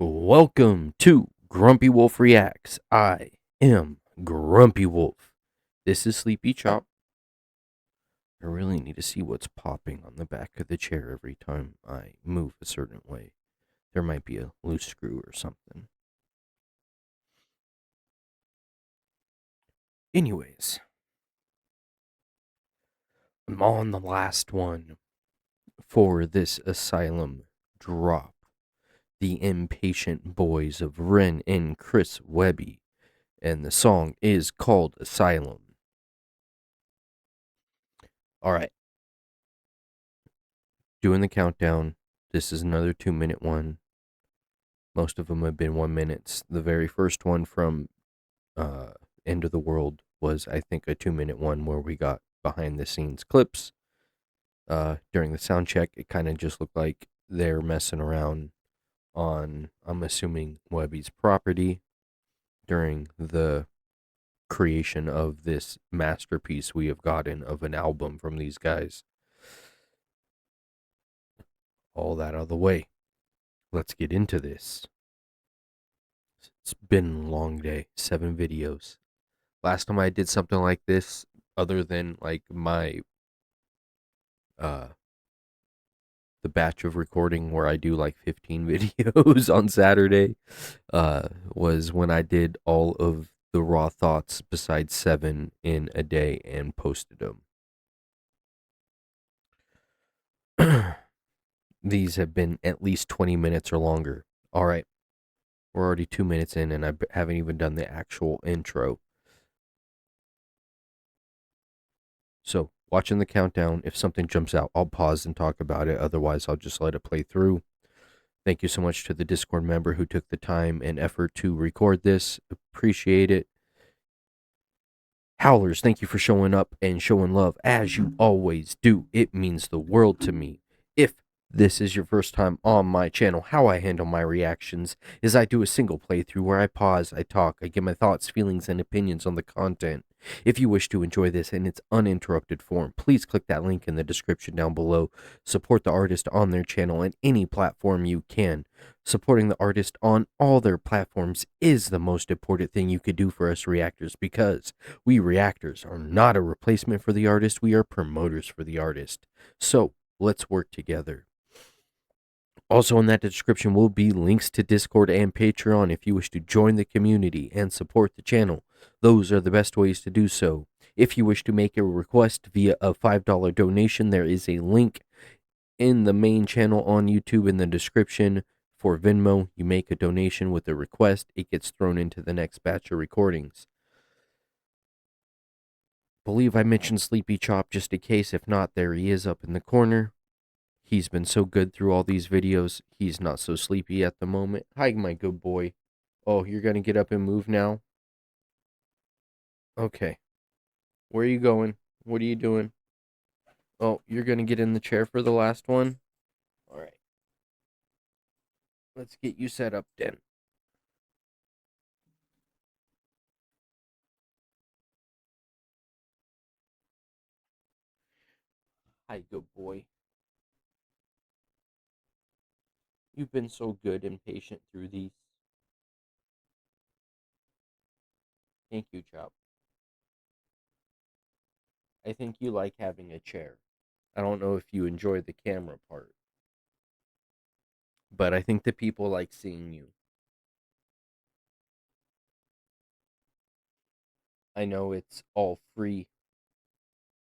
Welcome to Grumpy Wolf Reacts. I am Grumpy Wolf. This is Sleepy Chop. I really need to see what's popping on the back of the chair every time I move a certain way. There might be a loose screw or something. Anyways, I'm on the last one for this Asylum drop. The Impatient Boys of Ren and Chris Webby. And the song is called Asylum. Alright. Doing the countdown. This is another 2-minute one. Most of them have been 1 minutes. The very first one from End of the World was, I think, a 2-minute one where we got behind the scenes clips. During the sound check, it kind of just looked like they're messing around on, I'm assuming, Webby's property during the creation of this masterpiece we have gotten of an album from these guys. All that out of the way. Let's get into this. It's been a long day. 7 videos. Last time I did something like this, other than like my the batch of recording where I do like 15 videos on Saturday, was when I did all of the raw thoughts besides 7 in a day and posted them. These have been at least 20 minutes or longer. All right. We're already 2 minutes in and I haven't even done the actual intro. So, watching the countdown, if something jumps out, I'll pause and talk about it. Otherwise, I'll just let it play through. Thank you so much to the Discord member who took the time and effort to record this. Appreciate it. Howlers, thank you for showing up and showing love as you always do. It means the world to me. If this is your first time on my channel, how I handle my reactions is I do a single playthrough where I pause, I talk, I give my thoughts, feelings, and opinions on the content. If you wish to enjoy this in its uninterrupted form, please click that link in the description down below. Support the artist on their channel in any platform you can. Supporting the artist on all their platforms is the most important thing you could do for us reactors, because we reactors are not a replacement for the artist, we are promoters for the artist. So, let's work together. Also in that description will be links to Discord and Patreon if you wish to join the community and support the channel. Those are the best ways to do so. If you wish to make a request via a $5 donation, there is a link in the main channel on YouTube in the description. For Venmo, you make a donation with a request, it gets thrown into the next batch of recordings. Believe I mentioned Sleepy Chop just in case. If not, there he is up in the corner. He's been so good through all these videos. He's not so sleepy at the moment. Hi, my good boy. Oh, you're going to get up and move now? Okay. Where are you going? What are you doing? Oh, you're going to get in the chair for the last one? All right. Let's get you set up then. Hi, good boy. You've been so good and patient through these. Thank you, Chop. I think you like having a chair. I don't know if you enjoy the camera part, but I think the people like seeing you. I know it's all free,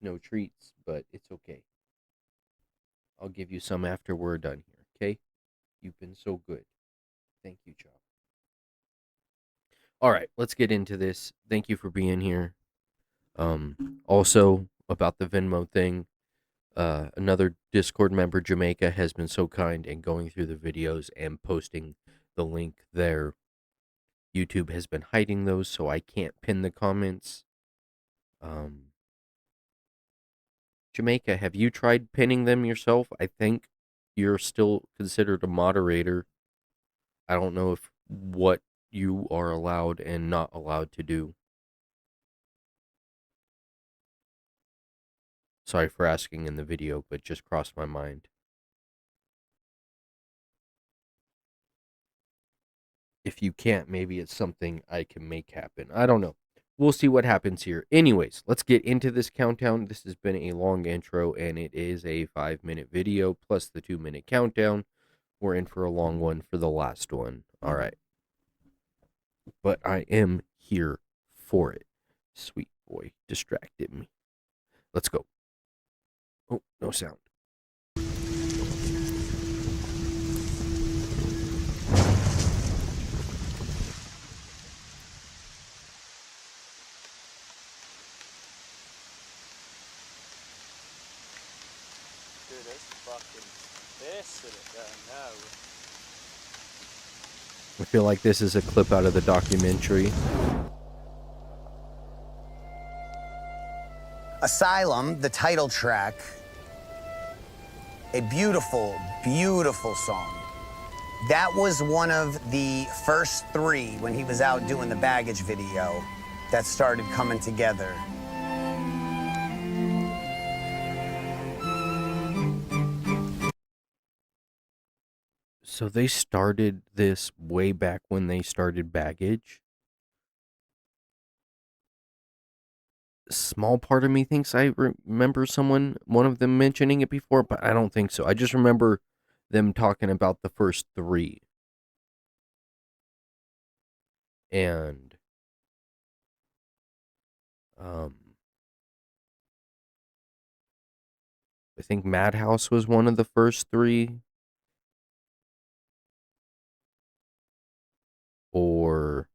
no treats, but it's okay. I'll give you some after we're done here, okay? You've been so good. Thank you, Chop. All right, let's get into this. Thank you for being here. Also about the Venmo thing, another Discord member, Jamaica, has been so kind in going through the videos and posting the link there. YouTube has been hiding those, so I can't pin the comments. Jamaica, have you tried pinning them yourself? I think you're still considered a moderator. I don't know if what you are allowed and not allowed to do. Sorry for asking in the video, but just crossed my mind. if you can't, maybe it's something I can make happen. I don't know. We'll see what happens here. Anyways, let's get into this countdown. This has been a long intro, and it is a 5-minute video plus the 2-minute countdown. We're in for a long one for the last one. All right. But I am here for it. Sweet boy distracted me. Let's go. Oh, no sound. Dude, there's fucking piss in it there now. I feel like this is a clip out of the documentary. Asylum, the title track, a beautiful, beautiful song. That was one of the first three when he was out doing the baggage video that started coming together. So they started this way back when they started baggage. Small part of me thinks I remember one of them mentioning it before, but I don't think so. I just remember them talking about the first three. And I think Madhouse was one of the first three. Or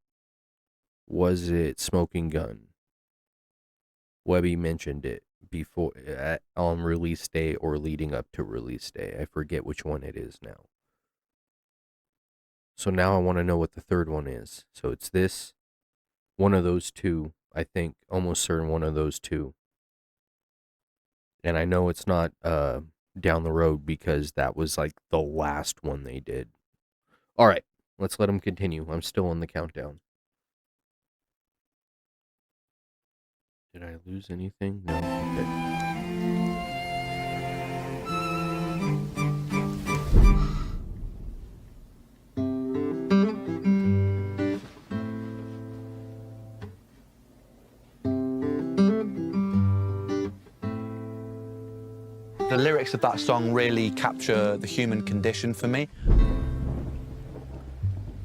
was it Smoking Gun? Webby mentioned it before on release day or leading up to release day. I forget which one it is now. So now I want to know what the third one is. So it's this, one of those two, I think, almost certain one of those two. And I know it's not Down the Road because that was like the last one they did. All right, let's let them continue. I'm still on the countdown. Did I lose anything? No. Okay. The lyrics of that song really capture the human condition for me.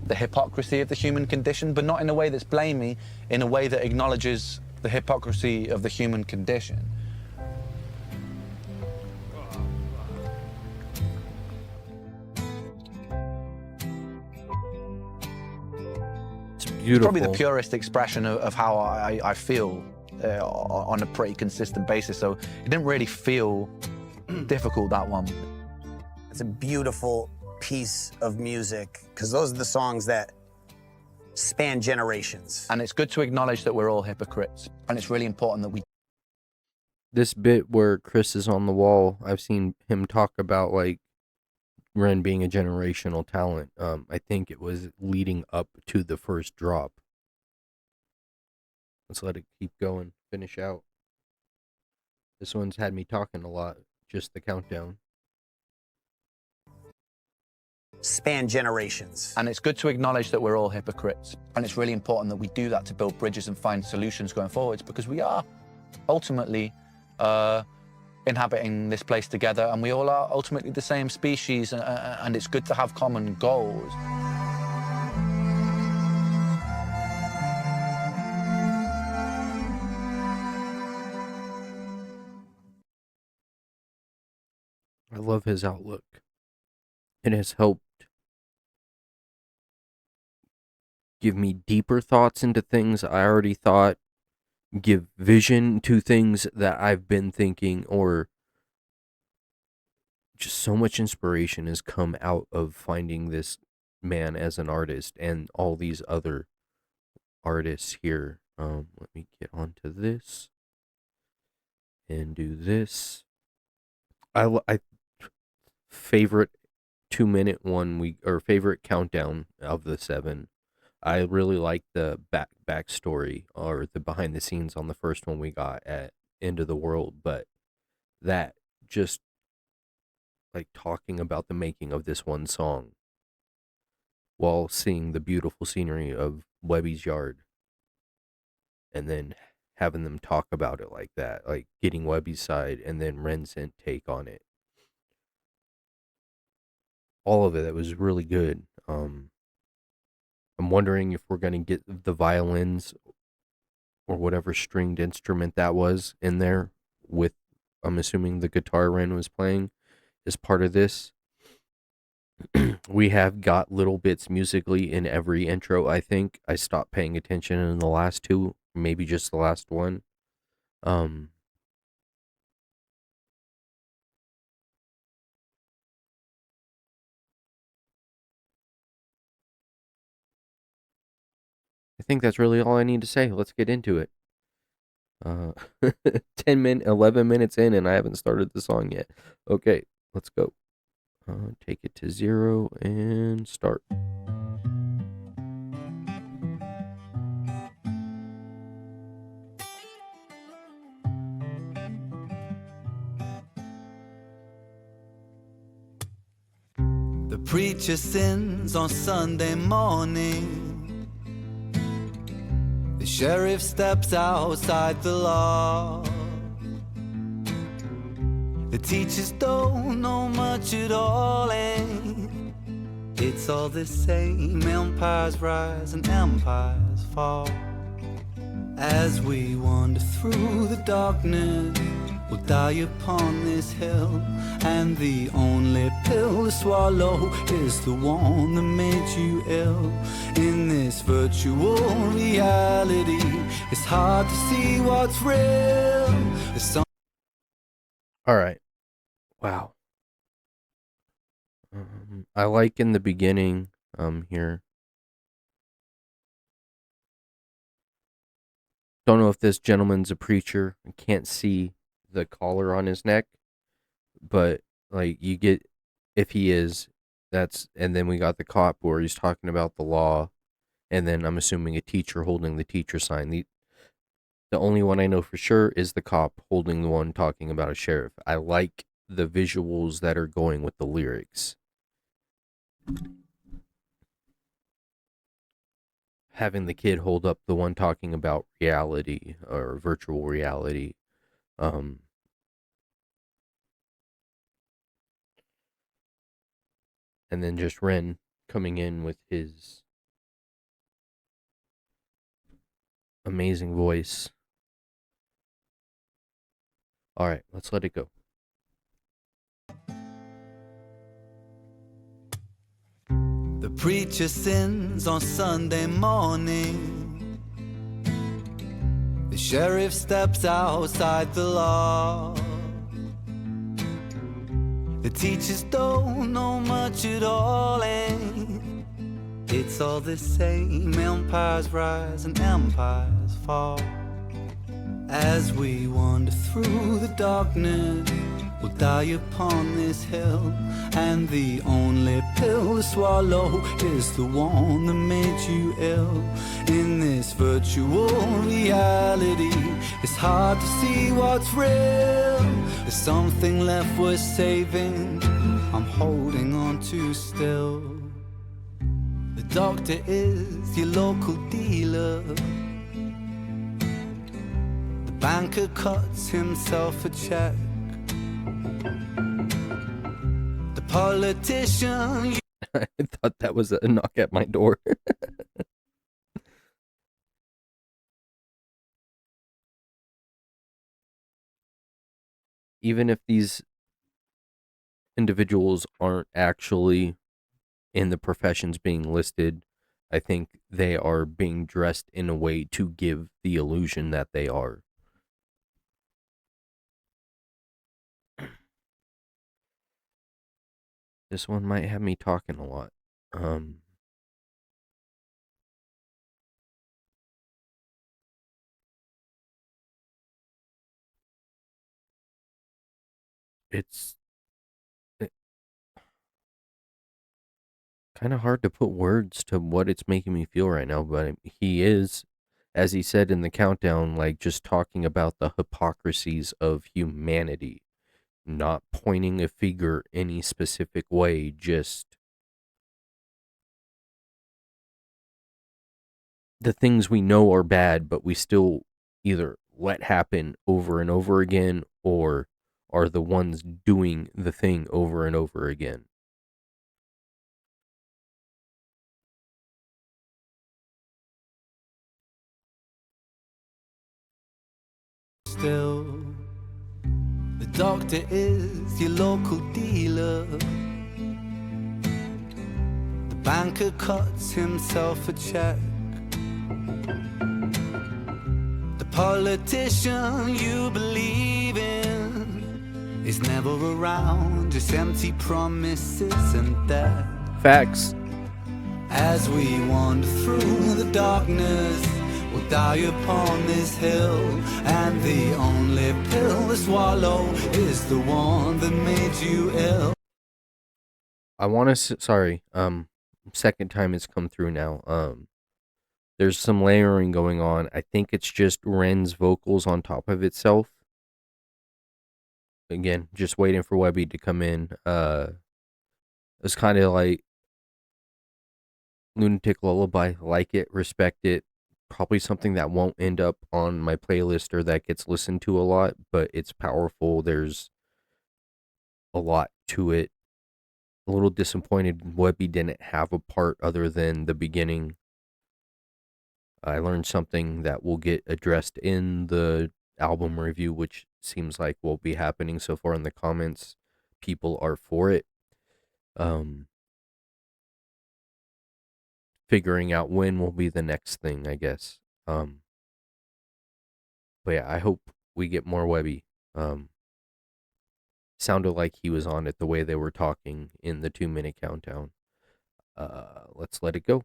The hypocrisy of the human condition, but not in a way that's blamey, in a way that acknowledges the hypocrisy of the human condition. It's beautiful. Probably the purest expression of how I feel on a pretty consistent basis, so it didn't really feel difficult, that one. It's a beautiful piece of music because those are the songs that span generations. And it's good to acknowledge that we're all hypocrites, and it's really important that we... This bit where Chris is on the wall, I've seen him talk about like Ren being a generational talent. I think it was leading up to the first drop. Let's let it keep going, finish out. This one's had me talking a lot, just the countdown. Span generations. And it's good to acknowledge that we're all hypocrites. And it's really important that we do that to build bridges and find solutions going forwards, because we are ultimately inhabiting this place together, and we all are ultimately the same species, and it's good to have common goals. I love his outlook. It has helped give me deeper thoughts into things I already thought, give vision to things that I've been thinking, or just so much inspiration has come out of finding this man as an artist and all these other artists here. Let me get onto this and do this. I favorite 2-minute one or favorite countdown of the 7. I really like the backstory or the behind the scenes on the first one we got at End of the World, but that just like talking about the making of this one song while seeing the beautiful scenery of Webby's yard, and then having them talk about it like that, like getting Webby's side and then Ren's take on it. All of it, that was really good. I'm wondering if we're gonna get the violins or whatever stringed instrument that was in there with, I'm assuming the guitar Ren was playing as part of this. We have got little bits musically in every intro. I think I stopped paying attention in the last two, maybe just the last one. Um, I think that's really all I need to say. Let's get into it. Uh, 11 minutes in, and I haven't started the song yet. Okay, let's go. Take it to 0 and start. The preacher sins on Sunday morning. The sheriff steps outside the law. The teachers don't know much at all, and it's all the same. Empires rise and empires fall. As we wander through the darkness, we'll die upon this hill, and the only pill to swallow is the one that made you ill. In this virtual reality, it's hard to see what's real. All right. Wow. I like in the beginning here. Don't know if this gentleman's a preacher. I can't see the collar on his neck, but like you get, if he is, that's, and then we got the cop where he's talking about the law, and then I'm assuming a teacher holding the teacher sign. The only one I know for sure is the cop holding the one talking about a sheriff. I like the visuals that are going with the lyrics. Having the kid hold up the one talking about reality or virtual reality. And then just Ren coming in with his amazing voice. All right, let's let it go. The preacher sins on Sunday morning. The sheriff steps outside the law. The teachers don't know much at all, and it's all the same. Empires rise and empires fall. As we wander through the darkness, we'll die upon this hill, and the only pill to swallow is the one that made you ill. In this virtual reality, it's hard to see what's real. There's something left worth saving, I'm holding on to still. The doctor is your local dealer. The banker cuts himself a check. The politician. I thought that was a knock at my door. Even if these individuals aren't actually in the professions being listed, I think they are being dressed in a way to give the illusion that they are. This one might have me talking a lot. It's kind of hard to put words to what it's making me feel right now, but he is, as he said in the countdown, like just talking about the hypocrisies of humanity, not pointing a finger any specific way, just the things we know are bad, but we still either let happen over and over again or are the ones doing the thing over and over again. Still, the doctor is your local dealer. The banker cuts himself a check. The politician you believe in is never around, just empty promises and death. Facts. As we wander through the darkness, we'll die upon this hill, and the only pill to swallow is the one that made you ill. I want to sorry, second time it's come through now. There's some layering going on. I think it's just Ren's vocals on top of itself. Again, just waiting for Webby to come in. It's kind of like Lunatic Lullaby. Like it, respect it. Probably something that won't end up on my playlist or that gets listened to a lot, but it's powerful. There's a lot to it. A little disappointed Webby didn't have a part other than the beginning. I learned something that will get addressed in the album review, which seems like will be happening so far in the comments. People are for it. Figuring out when will be the next thing, I guess. But yeah, I hope we get more Webby. Sounded like he was on it the way they were talking in the 2-minute countdown. Let's let it go.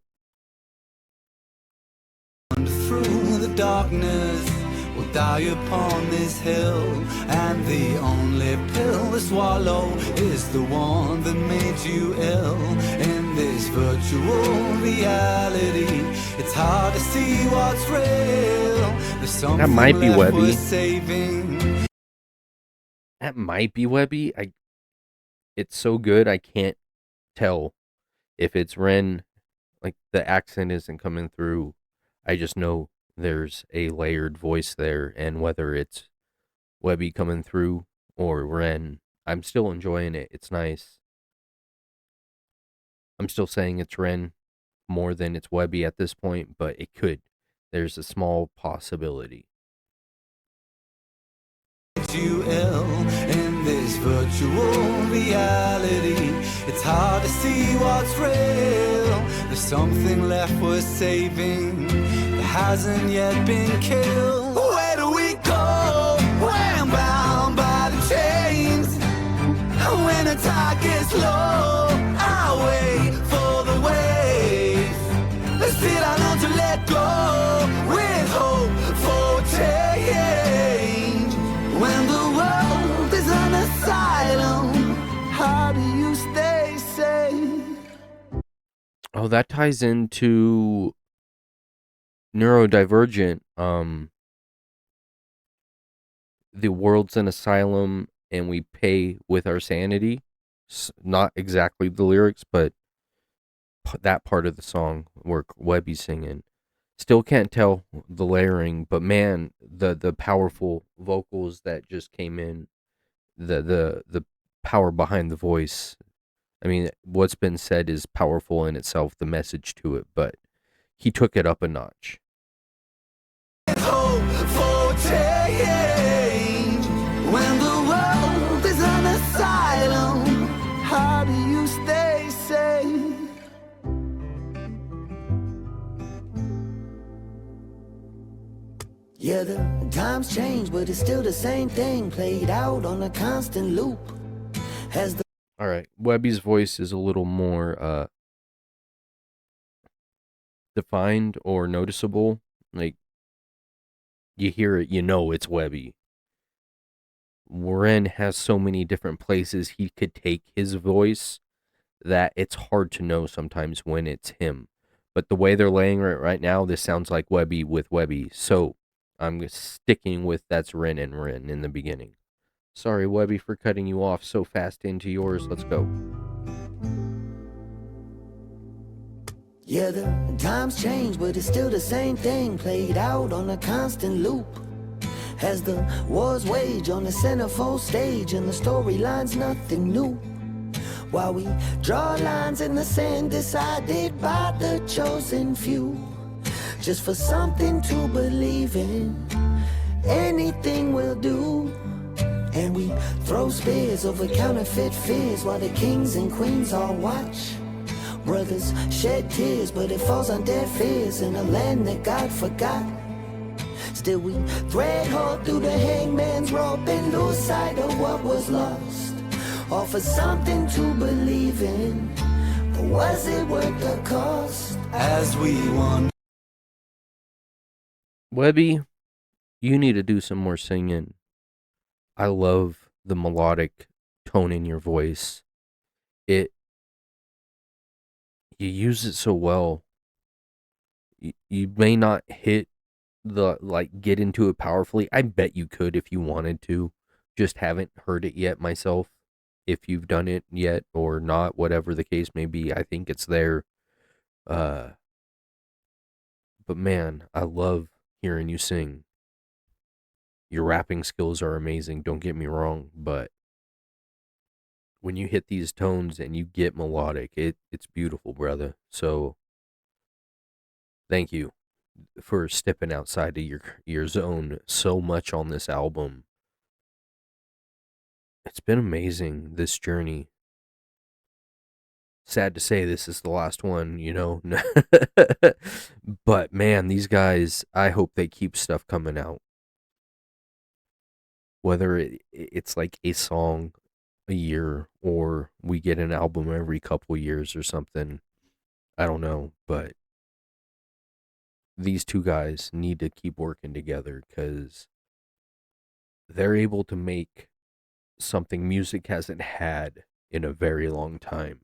Through the darkness, we'll die upon this hill, and the only pill to swallow is the one that made you ill. In this virtual reality, it's hard to see what's real. There's something That might be left Webby. worth saving. That might be Webby. It's so good I can't tell if it's Ren. Like the accent isn't coming through. I just know there's a layered voice there, and whether it's Webby coming through or Ren, I'm still enjoying it. It's nice. I'm still saying it's Ren more than it's Webby at this point, but it could. There's a small possibility. You ill in this virtual reality, it's hard to see what's real. There's something left worth saving that hasn't yet been killed. Where do we go when bound by the chains? When the tide gets low, I wait for the wave. But still I learn to let go with hope for change. When the world is an asylum, how do you stay safe? Oh, that ties into Neurodivergent. The world's an asylum and we pay with our sanity. Not exactly the lyrics, but that part of the song where Webby's singing. Still can't tell the layering, but man, the powerful vocals that just came in, the power behind the voice. I mean, what's been said is powerful in itself, the message to it, but he took it up a notch. Hope for change. When the world is an asylum, how do you stay safe? Yeah, the times change, but it's still the same thing played out on a constant loop. Has the All right, Webby's voice is a little more defined or noticeable. Like you hear it, you know it's Webby. Ren has so many different places he could take his voice that it's hard to know sometimes when it's him. But the way they're laying it right now, this sounds like Webby with Webby. So I'm sticking with that's Ren and Ren in the beginning. Sorry, Webby, for cutting you off so fast into yours. Let's go. Yeah, the times change, but it's still the same thing, played out on a constant loop. As the wars wage on the centerfold stage, and the storyline's nothing new. While we draw lines in the sand decided by the chosen few, just for something to believe in, anything will do. And we throw spears over counterfeit fears while the kings and queens all watch. Brothers shed tears, but it falls on deaf ears in a land that God forgot. Still we thread hard through the hangman's rope and lose sight of what was lost. All for something to believe in, but was it worth the cost? As we wander. Webby, you need to do some more singing. I love the melodic tone in your voice. You use it so well. You may not hit get into it powerfully. I bet you could if you wanted to. Just haven't heard it yet myself. If you've done it yet or not, whatever the case may be, I think it's there. But man, I love hearing you sing. Your rapping skills are amazing, don't get me wrong, but when you hit these tones and you get melodic, it's beautiful, brother. So thank you for stepping outside of your zone so much on this album. It's been amazing, this journey. Sad to say this is the last one, you know. But man, these guys, I hope they keep stuff coming out. Whether it's like a song a year or we get an album every couple years or something. I don't know, but these two guys need to keep working together because they're able to make something music hasn't had in a very long time.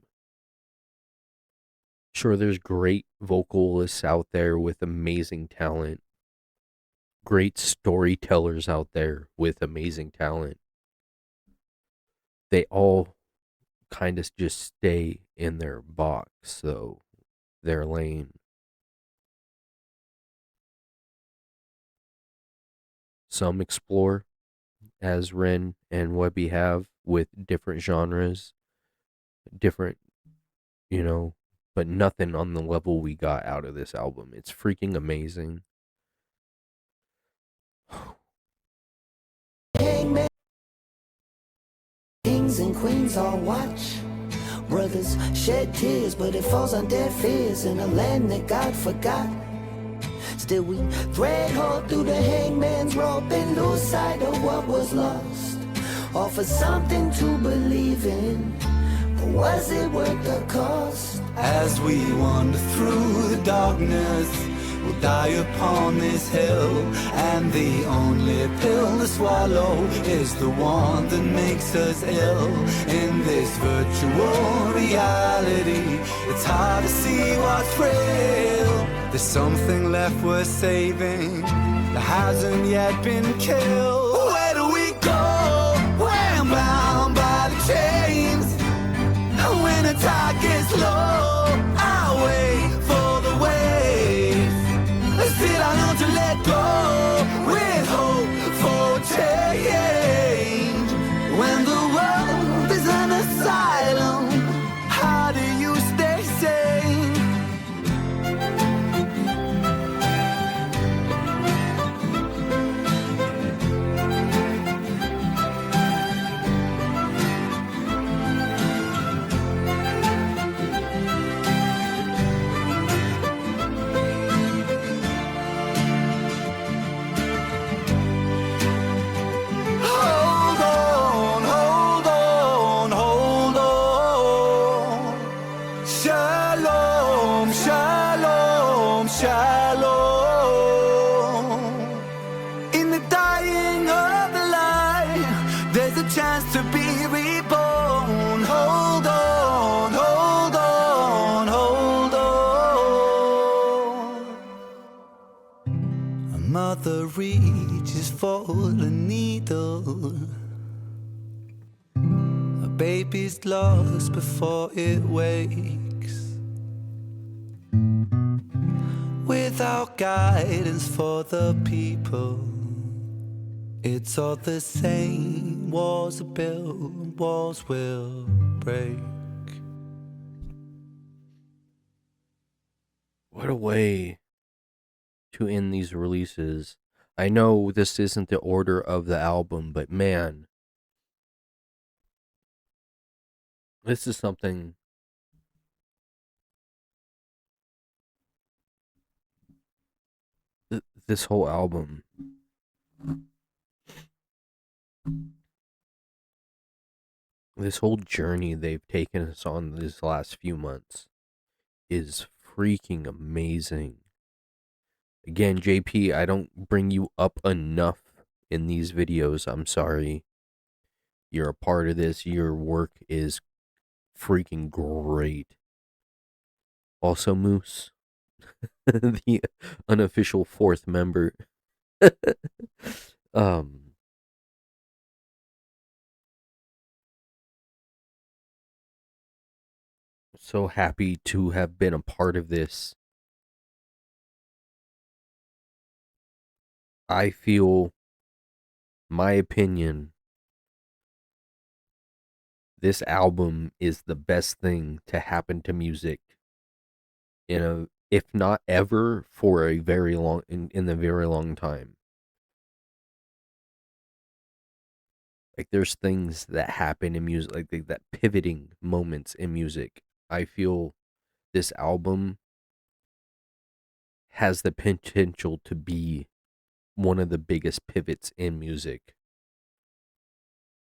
Sure, there's great vocalists out there with amazing talent, great storytellers out there with amazing talent. They all kind of just stay in their box, so their lane. Some explore, as Ren and Webby have, with different genres, different, but nothing on the level we got out of this album. It's freaking amazing. Kings and queens all watch. Brothers shed tears, but it falls on deaf ears in a land that God forgot. Still we thread hard through the hangman's rope and lose sight of what was lost. All for something to believe in, but was it worth the cost? As we wander through the darkness, we'll die upon this hill, and the only pill to swallow is the one that makes us ill. In this virtual reality, it's hard to see what's real. There's something left worth saving that hasn't yet been killed. Where do we go? We're bound by the chains. When the tide gets low, I'll wait for the waves. Still I know to let go with hope for change. When the world is an asylum, how do you stay sane? Mother reaches for the needle. A baby's lost before it wakes. without guidance for the people. It's all the same. Walls are built, walls will break. What a way to end these releases. I know this isn't the order of the album, but man, this is something. This whole album, this whole journey they've taken us on these last few months is freaking amazing. Again, JP, I don't bring you up enough in these videos. I'm sorry. You're a part of this. Your work is freaking great. Also, Moose, the unofficial fourth member. So happy to have been a part of this. I feel, my opinion, this album is the best thing to happen to music in a, if not ever, for a very long, in the very long time. Like, there's things that happen in music, like that pivoting moments in music. I feel this album has the potential to be one of the biggest pivots in music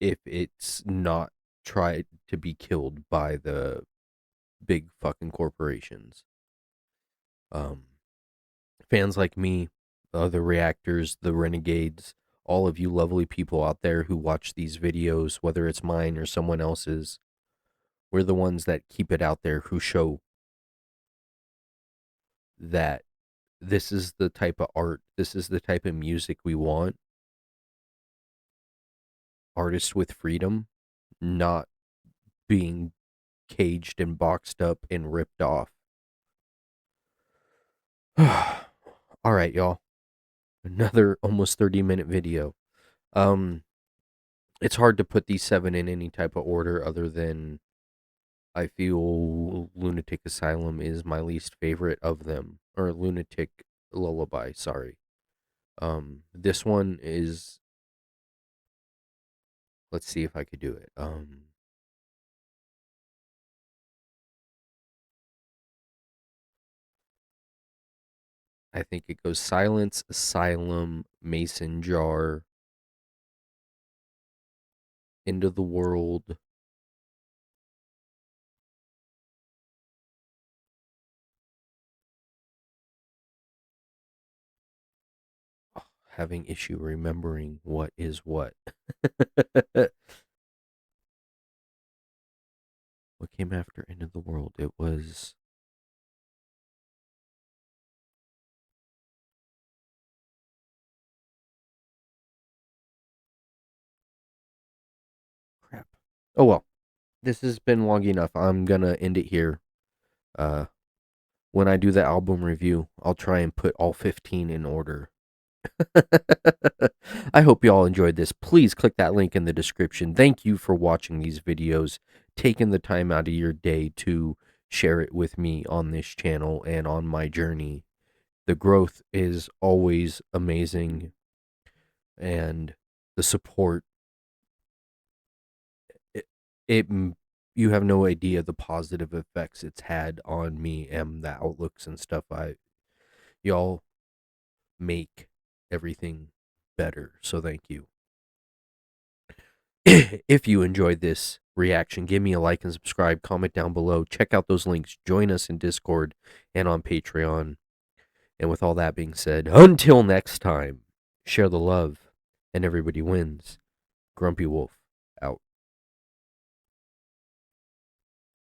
if it's not tried to be killed by the big fucking corporations. Fans like me, the reactors, the renegades, all of you lovely people out there who watch these videos, whether it's mine or someone else's, we're the ones that keep it out there, who show that this is the type of art, this is the type of music we want. Artists with freedom, not being caged and boxed up and ripped off. All right, y'all. Another almost 30-minute video. It's hard to put these 7 in any type of order other than I feel Lunatic Asylum is my least favorite of them. Or Lunatic Lullaby, sorry. This one is... Let's see if I could do it. I think it goes Silence, Asylum, Mason Jar, End of the World, having issue remembering what is what. What came after End of the World? It was... Crap. Oh well. This has been long enough. I'm gonna end it here. When I do the album review, I'll try and put all 15 in order. I hope you all enjoyed this. Please click that link in the description. Thank you for watching these videos, taking the time out of your day to share it with me on this channel and on my journey. The growth is always amazing, and the support, you have no idea the positive effects it's had on me and the outlooks and stuff. Y'all make everything better, so thank you. If you enjoyed this reaction, give me a like and subscribe, comment down below, check out those links, join us in Discord and on Patreon. And with all that being said, until next time, share the love and everybody wins. Grumpy Wolf.